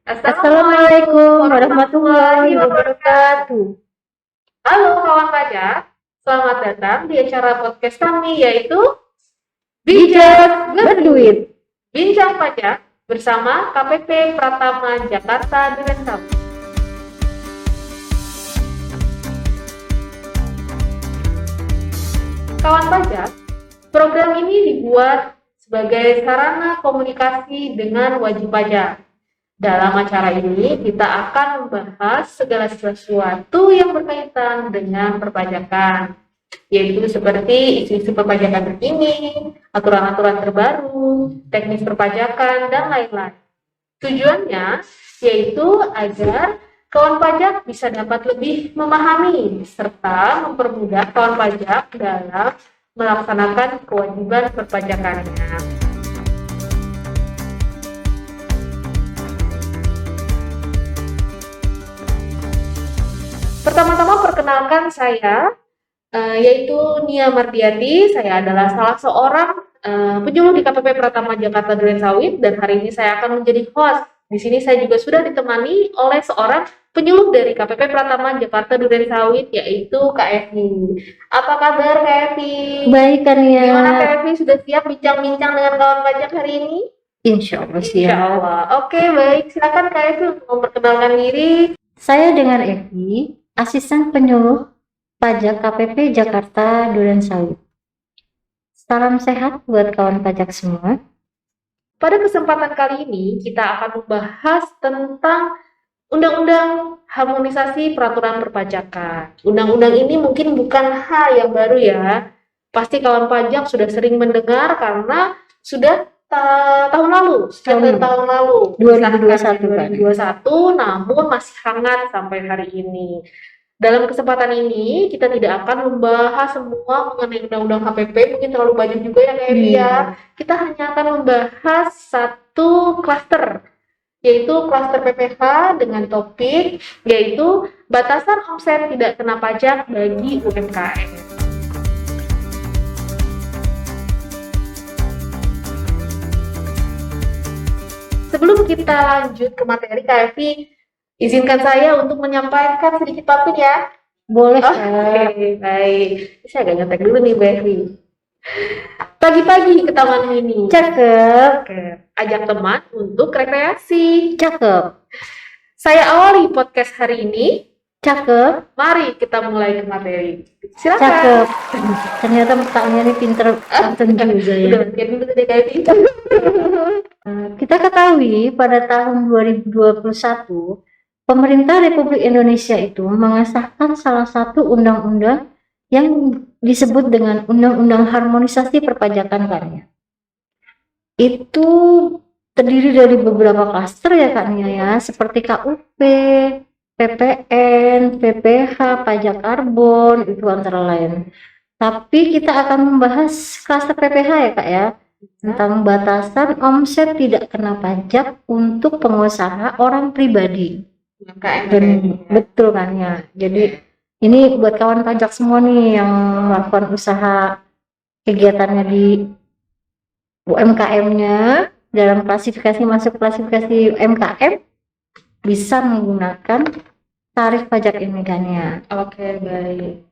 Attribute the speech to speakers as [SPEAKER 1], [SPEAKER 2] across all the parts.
[SPEAKER 1] Assalamualaikum warahmatullahi wabarakatuh.
[SPEAKER 2] Halo kawan pajak, selamat datang di acara podcast kami yaitu
[SPEAKER 1] Bijak berduit.
[SPEAKER 2] Bincang Pajak bersama KPP Pratama Jakarta Durensawit. Kawan pajak, program ini dibuat sebagai sarana komunikasi dengan wajib pajak. Dalam acara ini, kita akan membahas segala sesuatu yang berkaitan dengan perpajakan, yaitu seperti isu-isu perpajakan terkini, aturan-aturan terbaru, teknis perpajakan, dan lain-lain. Tujuannya yaitu agar kawan pajak bisa dapat lebih memahami serta mempermudah kawan pajak dalam melaksanakan kewajiban perpajakannya. Pertama-tama perkenalkan saya, yaitu Nia Mardiati. Saya adalah salah seorang penyuluh di KPP Pratama Jakarta Durensawit dan hari ini saya akan menjadi host. Di sini saya juga sudah ditemani oleh seorang penyuluh dari KPP Pratama Jakarta Durensawit yaitu Kak Evi. Apa kabar Kak Evi?
[SPEAKER 1] Baik kan ya?
[SPEAKER 2] Gimana Kak Evi, sudah siap bincang-bincang dengan kawan pajak hari ini?
[SPEAKER 1] Insya Allah
[SPEAKER 2] Insya
[SPEAKER 1] siap.
[SPEAKER 2] Allah. Oke, baik. Silakan Kak Evi untuk memperkenalkan diri.
[SPEAKER 1] Saya dengan Evi, asisten penyuluh pajak KPP Jakarta Durensawit. Salam sehat buat kawan pajak semua.
[SPEAKER 2] Pada kesempatan kali ini, kita akan membahas tentang Undang-Undang Harmonisasi Peraturan Perpajakan. Undang-undang ini mungkin bukan hal yang baru ya. Pasti kawan pajak sudah sering mendengar karena sudah tahun lalu, sejak tahun lalu,
[SPEAKER 1] 2021
[SPEAKER 2] namun masih hangat sampai hari ini. Dalam kesempatan ini, kita tidak akan membahas semua mengenai Undang-Undang HPP, mungkin terlalu banyak juga ya Kak Evi ya. Kita hanya akan membahas satu klaster, yaitu klaster PPH dengan topik, yaitu batasan omset tidak kena pajak bagi UMKM. Sebelum kita lanjut ke materi, Kak Evi, izinkan saya untuk menyampaikan sedikit pamit ya.
[SPEAKER 1] Boleh.
[SPEAKER 2] Oke, baik. Saya agak ngetek dulu nih, Bu Evi. Pagi-pagi ke taman mini.
[SPEAKER 1] Cakep.
[SPEAKER 2] Ajak teman untuk rekreasi.
[SPEAKER 1] Cakep.
[SPEAKER 2] Saya awali podcast hari ini.
[SPEAKER 1] Cakep.
[SPEAKER 2] Mari kita mulai ke materi. Silakan.
[SPEAKER 1] Cakep. Ternyata pertanyaannya ini pinter juga ya.
[SPEAKER 2] Udah, dulu deh kayak gitu.
[SPEAKER 1] Kita ketahui pada tahun 2021 pemerintah Republik Indonesia itu mengesahkan salah satu undang-undang yang disebut dengan Undang-Undang Harmonisasi Perpajakan Karya. Itu terdiri dari beberapa klaster ya Kak Nia ya, seperti KUP, PPN, PPH, pajak karbon, itu antara lain. Tapi kita akan membahas klaster PPH ya Kak ya, tentang batasan omset tidak kena pajak untuk pengusaha orang pribadi. Betul kan ya. Jadi ini buat kawan pajak semua nih yang melakukan usaha kegiatannya di UMKM-nya dalam masuk klasifikasi UMKM bisa menggunakan tarif pajak ini kan ya.
[SPEAKER 2] Oke, baik.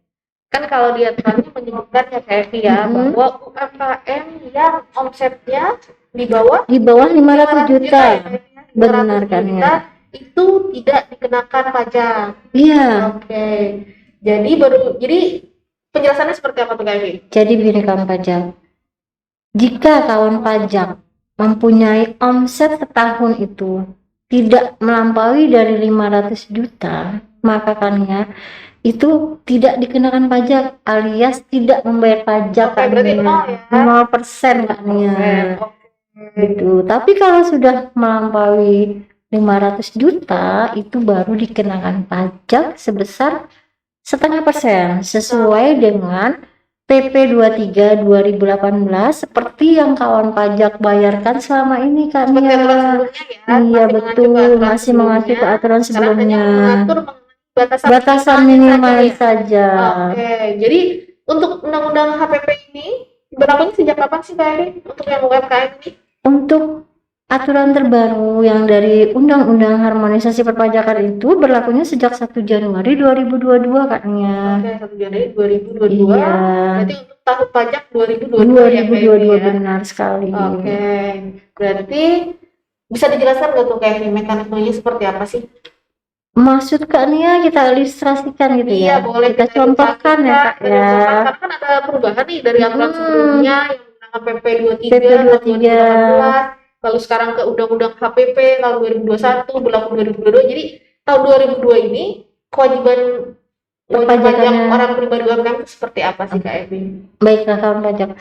[SPEAKER 2] Kan kalau di aturannya menyebutkan ya Kak Evi ya, bahwa UMKM yang omsetnya di bawah
[SPEAKER 1] 500 juta. Benar kan ya.
[SPEAKER 2] Itu tidak dikenakan pajak.
[SPEAKER 1] Iya.
[SPEAKER 2] Oke. Jadi penjelasannya seperti apa tuh Kak Evi?
[SPEAKER 1] Jadi begini kawan pajak. Jika kawan pajak mempunyai omset setahun itu tidak melampaui dari 500 juta, maka kan ya itu tidak dikenakan pajak alias tidak membayar pajak.
[SPEAKER 2] Oke, berarti
[SPEAKER 1] 0% kan ya. Gitu. Tapi kalau sudah melampaui 500 juta itu baru dikenakan pajak sebesar 0,5% sesuai dengan PP 23 2018 seperti yang kawan pajak bayarkan selama ini kan ya. Iya betul, masih mengacu ke aturan sebelumnya. Batasan minimal saja.
[SPEAKER 2] Oke, jadi untuk undang-undang HPP ini berlakunya sejak kapan sih Kak Evi untuk yang UMKM ini?
[SPEAKER 1] Untuk aturan terbaru yang dari Undang-Undang Harmonisasi Perpajakan itu berlakunya sejak 1 Januari 2022 Kak Nia.
[SPEAKER 2] Oke, 1 Januari 2022.
[SPEAKER 1] Iya.
[SPEAKER 2] Berarti untuk tahun pajak 2022 ya, Kak Evi
[SPEAKER 1] 2022
[SPEAKER 2] ya.
[SPEAKER 1] benar sekali.
[SPEAKER 2] Oke, berarti bisa dijelaskan nggak tuh kayak mekanismenya seperti apa sih?
[SPEAKER 1] Maksud Kak Nia kita ilustrasikan gitu
[SPEAKER 2] Iya,
[SPEAKER 1] ya.
[SPEAKER 2] boleh
[SPEAKER 1] Kita contohkan ya Kak
[SPEAKER 2] kita
[SPEAKER 1] ya.
[SPEAKER 2] contohkan. Karena kan ada perubahan nih dari aturan sebelumnya yang menggunakan PP 23
[SPEAKER 1] PP
[SPEAKER 2] tahun
[SPEAKER 1] 23.
[SPEAKER 2] 2018, lalu sekarang ke Undang-Undang HPP tahun 2021, berlaku 2022. Jadi tahun 2002 ini kewajiban wajib pajak
[SPEAKER 1] Perpajakannya.
[SPEAKER 2] orang pribadi UMKM itu seperti apa sih Kak Evi?
[SPEAKER 1] Baiklah kawan pajak.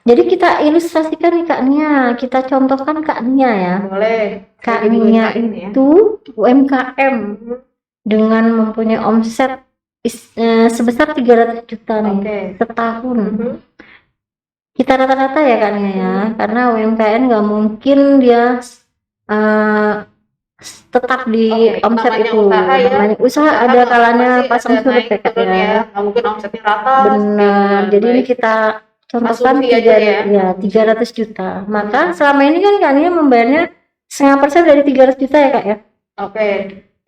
[SPEAKER 1] Jadi kita ilustrasikan nih Kak Nia, kita contohkan Kak Nia ya.
[SPEAKER 2] Boleh.
[SPEAKER 1] Kak
[SPEAKER 2] Jadi
[SPEAKER 1] Nia
[SPEAKER 2] UMKM ya.
[SPEAKER 1] itu UMKM dengan mempunyai omset sebesar 300 juta nih
[SPEAKER 2] Oke.
[SPEAKER 1] setahun. Kita rata-rata ya Kak Nia ya, karena UMKM nggak mungkin dia tetap di omset
[SPEAKER 2] namanya
[SPEAKER 1] itu.
[SPEAKER 2] usaha ya.
[SPEAKER 1] Namanya usaha
[SPEAKER 2] Usaha
[SPEAKER 1] ada
[SPEAKER 2] kan
[SPEAKER 1] kalanya
[SPEAKER 2] pasti
[SPEAKER 1] pasang
[SPEAKER 2] ada
[SPEAKER 1] surut
[SPEAKER 2] naik
[SPEAKER 1] ya Kak
[SPEAKER 2] turun
[SPEAKER 1] ya.
[SPEAKER 2] Nggak mungkin omsetnya rata.
[SPEAKER 1] Benar. Jadi ini
[SPEAKER 2] baik.
[SPEAKER 1] kita contohkan
[SPEAKER 2] Asumsi aja ya.
[SPEAKER 1] 300 juta. Maka selama ini kan Kak Nia membayarnya 0,5% dari 300 juta ya Kak ya.
[SPEAKER 2] Oke.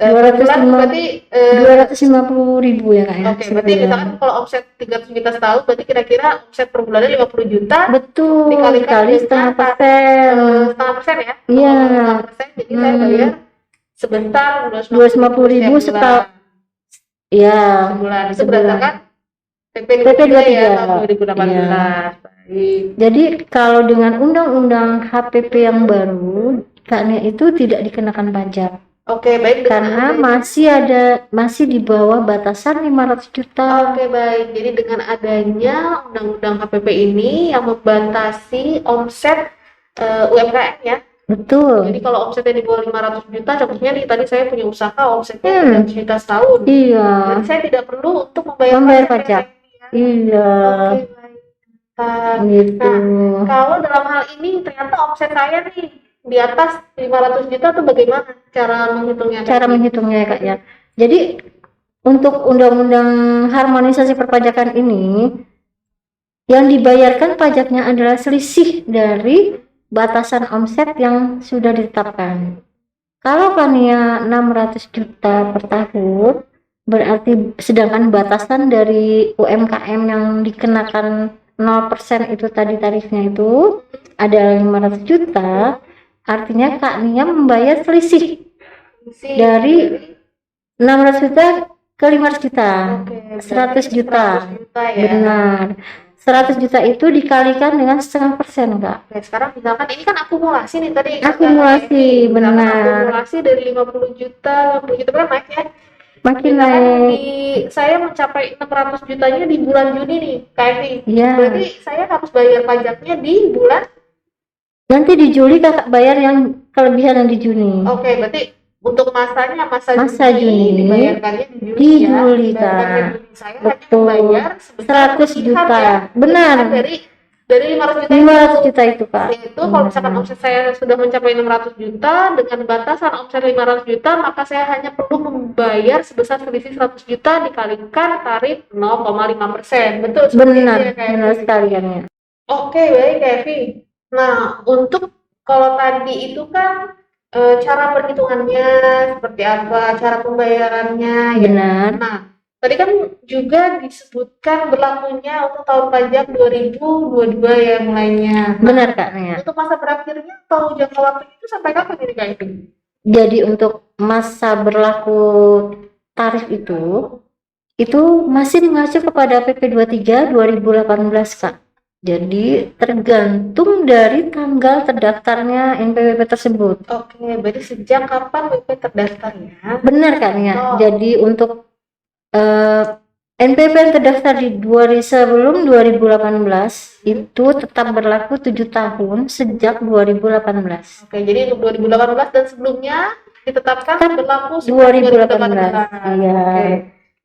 [SPEAKER 1] 250
[SPEAKER 2] berarti
[SPEAKER 1] 250.000 ya Kak ya.
[SPEAKER 2] Oke, berarti misalkan kalau omset 300 juta setahun, berarti kira-kira omset per bulannya 50 juta.
[SPEAKER 1] Betul,
[SPEAKER 2] dikalikan
[SPEAKER 1] dikali
[SPEAKER 2] dengan
[SPEAKER 1] 0,5%.
[SPEAKER 2] 0,5% ya?
[SPEAKER 1] Iya.
[SPEAKER 2] 0,5%, jadi saya bayar sebentar
[SPEAKER 1] 250.000 setahun. Iya.
[SPEAKER 2] Sebulan. Itu
[SPEAKER 1] sebulan.
[SPEAKER 2] berdasarkan PP 23 ya tahun 2018.
[SPEAKER 1] Iya.
[SPEAKER 2] Baik.
[SPEAKER 1] Jadi kalau dengan undang-undang HPP yang baru, karena itu tidak dikenakan pajak.
[SPEAKER 2] Oke, baik.
[SPEAKER 1] Karena masih di bawah batasan 500 juta.
[SPEAKER 2] Oke, baik. Jadi dengan adanya undang-undang HPP ini yang membatasi omset UMKM ya.
[SPEAKER 1] Betul.
[SPEAKER 2] Jadi kalau omsetnya di bawah 500 juta, contohnya nih tadi saya punya usaha omsetnya 300 juta setahun.
[SPEAKER 1] Iya.
[SPEAKER 2] Jadi saya tidak perlu untuk membayar
[SPEAKER 1] pajak.
[SPEAKER 2] Ya.
[SPEAKER 1] Iya.
[SPEAKER 2] Oke, baik.
[SPEAKER 1] Gitu.
[SPEAKER 2] Nah, kalau dalam hal ini ternyata omset saya nih di atas 500 juta tuh bagaimana cara menghitungnya?
[SPEAKER 1] Cara menghitungnya ya Kak ya. Jadi untuk undang-undang harmonisasi perpajakan ini yang dibayarkan pajaknya adalah selisih dari batasan omset yang sudah ditetapkan. Kalau Kania 600 juta per tahun, berarti sedangkan batasan dari UMKM yang dikenakan 0% itu tadi tarifnya itu ada 500 juta, artinya Kak Nia membayar selisih dari 600 juta ke 500 juta. 100 juta.
[SPEAKER 2] Ya.
[SPEAKER 1] Benar. 100 juta itu dikalikan dengan 0,5%, Kak.
[SPEAKER 2] Oke, sekarang misalkan ini kan akumulasi nih tadi.
[SPEAKER 1] Akumulasi, benar.
[SPEAKER 2] Akumulasi dari 50 juta berapa naik ya?
[SPEAKER 1] Makin naik.
[SPEAKER 2] Saya mencapai 600 jutanya di bulan Juni nih, Kak.
[SPEAKER 1] Iya.
[SPEAKER 2] Berarti saya harus bayar pajaknya di bulan?
[SPEAKER 1] Nanti di Juli Kakak bayar yang kelebihan yang di Juni.
[SPEAKER 2] Oke, berarti untuk masanya
[SPEAKER 1] masa Juni
[SPEAKER 2] dibayarkannya
[SPEAKER 1] di Juli, Kak.
[SPEAKER 2] Saya
[SPEAKER 1] betul.
[SPEAKER 2] hanya bayar
[SPEAKER 1] 100 juta.
[SPEAKER 2] Ya.
[SPEAKER 1] Benar.
[SPEAKER 2] Dari 500 juta
[SPEAKER 1] 500 juta itu, Kak.
[SPEAKER 2] Itu kalau misalkan omset saya sudah mencapai 600 juta dengan batasan omset 500 juta, maka saya hanya perlu membayar sebesar selisih 100 juta dikalikan tarif 0,5%. Betul seperti
[SPEAKER 1] benar,
[SPEAKER 2] itu ya,
[SPEAKER 1] benar sekali kan ya.
[SPEAKER 2] Oke, baik Kevin. Nah, untuk kalau tadi itu kan cara perhitungannya seperti apa, cara pembayarannya.
[SPEAKER 1] Benar.
[SPEAKER 2] Ya. Nah, tadi kan juga disebutkan berlakunya untuk tahun pajak 2022 ya mulainya. Nah,
[SPEAKER 1] benar Kak Nia.
[SPEAKER 2] untuk masa berakhirnya atau jangka waktu itu sampai kapan ini Kak Evi?
[SPEAKER 1] Jadi untuk masa berlaku tarif itu masih mengacu kepada PP 23 2018 Kak. Jadi tergantung dari tanggal terdaftarnya NPWP tersebut.
[SPEAKER 2] Oke, berarti sejak kapan WP terdaftarnya?
[SPEAKER 1] Benar Kak Nia. Jadi untuk NPWP yang terdaftar sebelum 2018 itu tetap berlaku 7 tahun sejak 2018.
[SPEAKER 2] Oke, jadi untuk 2018 dan sebelumnya ditetapkan berlaku
[SPEAKER 1] sejak 2018. Iya.
[SPEAKER 2] Oke.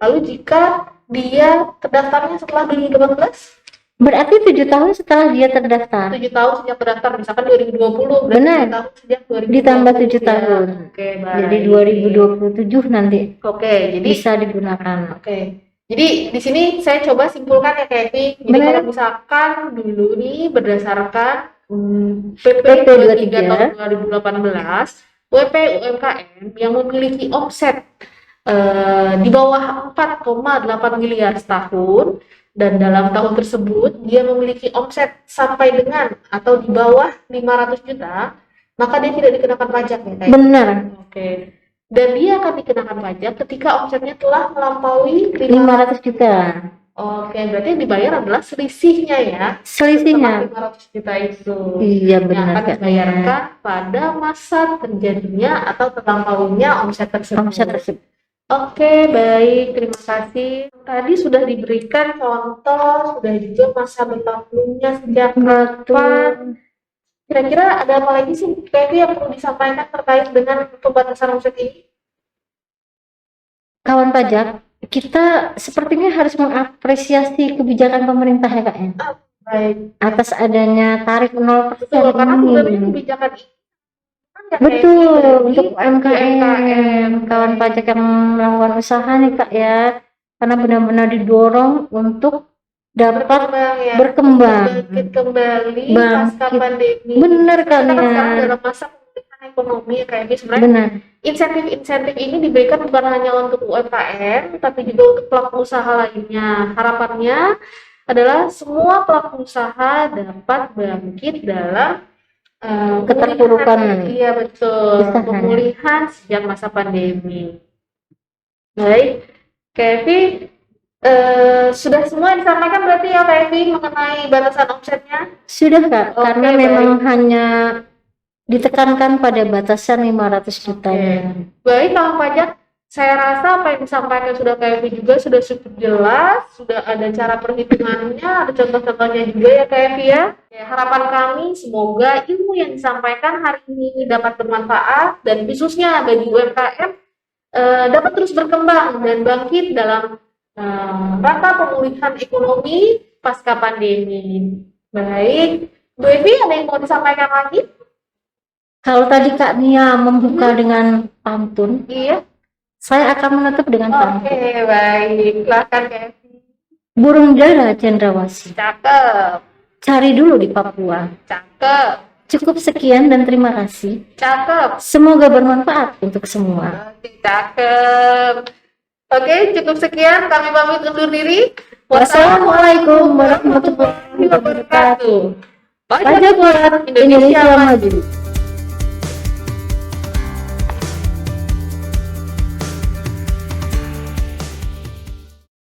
[SPEAKER 2] Lalu jika dia terdaftarnya setelah 2018?
[SPEAKER 1] Berarti 7 tahun setelah dia terdaftar.
[SPEAKER 2] 7 tahun sejak terdaftar, misalkan 2020.
[SPEAKER 1] Benar.
[SPEAKER 2] 7 tahun sejak 2020.
[SPEAKER 1] Ditambah 7 tahun.
[SPEAKER 2] Oke, baik.
[SPEAKER 1] Jadi 2027 nanti. Oke, jadi bisa digunakan.
[SPEAKER 2] Oke. Jadi di sini saya coba simpulkan ya Kak Evi. Jadi kalau misalkan dulu nih berdasarkan PP
[SPEAKER 1] PP
[SPEAKER 2] 23
[SPEAKER 1] 23
[SPEAKER 2] tahun 2018, WP UMKM yang memiliki omset di bawah 4,8 miliar setahun, dan dalam tahun tersebut dia memiliki omset sampai dengan atau di bawah 500 juta, maka dia tidak dikenakan pajak ya kayak.
[SPEAKER 1] benar,
[SPEAKER 2] Oke. Dan dia akan dikenakan pajak ketika omsetnya telah melampaui
[SPEAKER 1] 500 juta
[SPEAKER 2] Oke, berarti yang dibayar adalah selisihnya ya.
[SPEAKER 1] selisihnya.
[SPEAKER 2] Setelah 500 juta itu.
[SPEAKER 1] Iya
[SPEAKER 2] Yang
[SPEAKER 1] benar
[SPEAKER 2] akan
[SPEAKER 1] Kak Nia.
[SPEAKER 2] dibayarkan pada masa terjadinya atau terlampauinya omset tersebut.
[SPEAKER 1] Omset tersebut.
[SPEAKER 2] Oke, baik. Terima kasih. Tadi sudah diberikan contoh, sudah juga masa berlakunya sejak kapan.
[SPEAKER 1] Betul.
[SPEAKER 2] Kira-kira ada apa lagi sih Pevi yang perlu disampaikan terkait dengan pembatasan omset ini?
[SPEAKER 1] Kawan pajak, kita sepertinya harus mengapresiasi kebijakan pemerintah ya Kak ya,
[SPEAKER 2] Baik.
[SPEAKER 1] atas adanya tarif 0%
[SPEAKER 2] Betul, karena sebenarnya
[SPEAKER 1] ini.
[SPEAKER 2] kebijakan ini kan ya
[SPEAKER 1] Betul,
[SPEAKER 2] kayak
[SPEAKER 1] untuk UMKM,
[SPEAKER 2] UMKM.
[SPEAKER 1] kawan pajak yang melakukan usaha nih Kak ya, karena benar-benar didorong untuk dapat
[SPEAKER 2] berkembang ya,
[SPEAKER 1] berkembang.
[SPEAKER 2] bangkit kembali pasca
[SPEAKER 1] Bangkit.
[SPEAKER 2] pandemi.
[SPEAKER 1] Bener
[SPEAKER 2] Kita kan
[SPEAKER 1] Kak Nia.
[SPEAKER 2] sekarang dalam masa pemulihan ekonomi ya kayak gitu. Sebenarnya
[SPEAKER 1] Benar,
[SPEAKER 2] insentif-insentif ini diberikan bukan hanya untuk UMKM, tapi juga untuk pelaku usaha lainnya. Harapannya adalah semua pelaku usaha dapat bangkit dalam
[SPEAKER 1] keterpurukan
[SPEAKER 2] pemulihan. Iya betul,
[SPEAKER 1] usaha.
[SPEAKER 2] pemulihan sejak masa pandemi. Baik, Kevin, sudah semua yang disampaikan berarti ya Kevin mengenai batasan omsetnya?
[SPEAKER 1] Sudah Kak,
[SPEAKER 2] Oke,
[SPEAKER 1] karena
[SPEAKER 2] baik.
[SPEAKER 1] memang hanya ditekankan pada batasan 500 juta.
[SPEAKER 2] Baik, kawan pajak, saya rasa apa yang disampaikan sudah Kevin juga sudah cukup jelas, sudah ada cara perhitungannya, ada contoh-contohnya juga ya Kevin ya. Ya, harapan kami semoga ilmu yang disampaikan hari ini dapat bermanfaat dan khususnya bagi UMKM dapat terus berkembang dan bangkit dalam rangka pemulihan ekonomi pasca pandemi. Baik, Bu Evi ada yang mau disampaikan lagi?
[SPEAKER 1] Kalau tadi Kak Nia membuka dengan pantun,
[SPEAKER 2] Iya.
[SPEAKER 1] saya akan menutup dengan pantun.
[SPEAKER 2] Oke, baik. Silakan Kevin.
[SPEAKER 1] Burung dara cendrawasih,
[SPEAKER 2] Cakep,
[SPEAKER 1] cari dulu di Papua.
[SPEAKER 2] cakep,
[SPEAKER 1] Cukup sekian dan terima kasih.
[SPEAKER 2] cakep.
[SPEAKER 1] Semoga bermanfaat untuk semua.
[SPEAKER 2] Oke, cakep. Oke, cukup sekian. Kami pamit undur diri.
[SPEAKER 1] Wassalamualaikum warahmatullahi wabarakatuh.
[SPEAKER 2] Pajak
[SPEAKER 1] Pajak buat
[SPEAKER 2] Indonesia
[SPEAKER 1] Indonesia
[SPEAKER 2] Maju.
[SPEAKER 1] maju.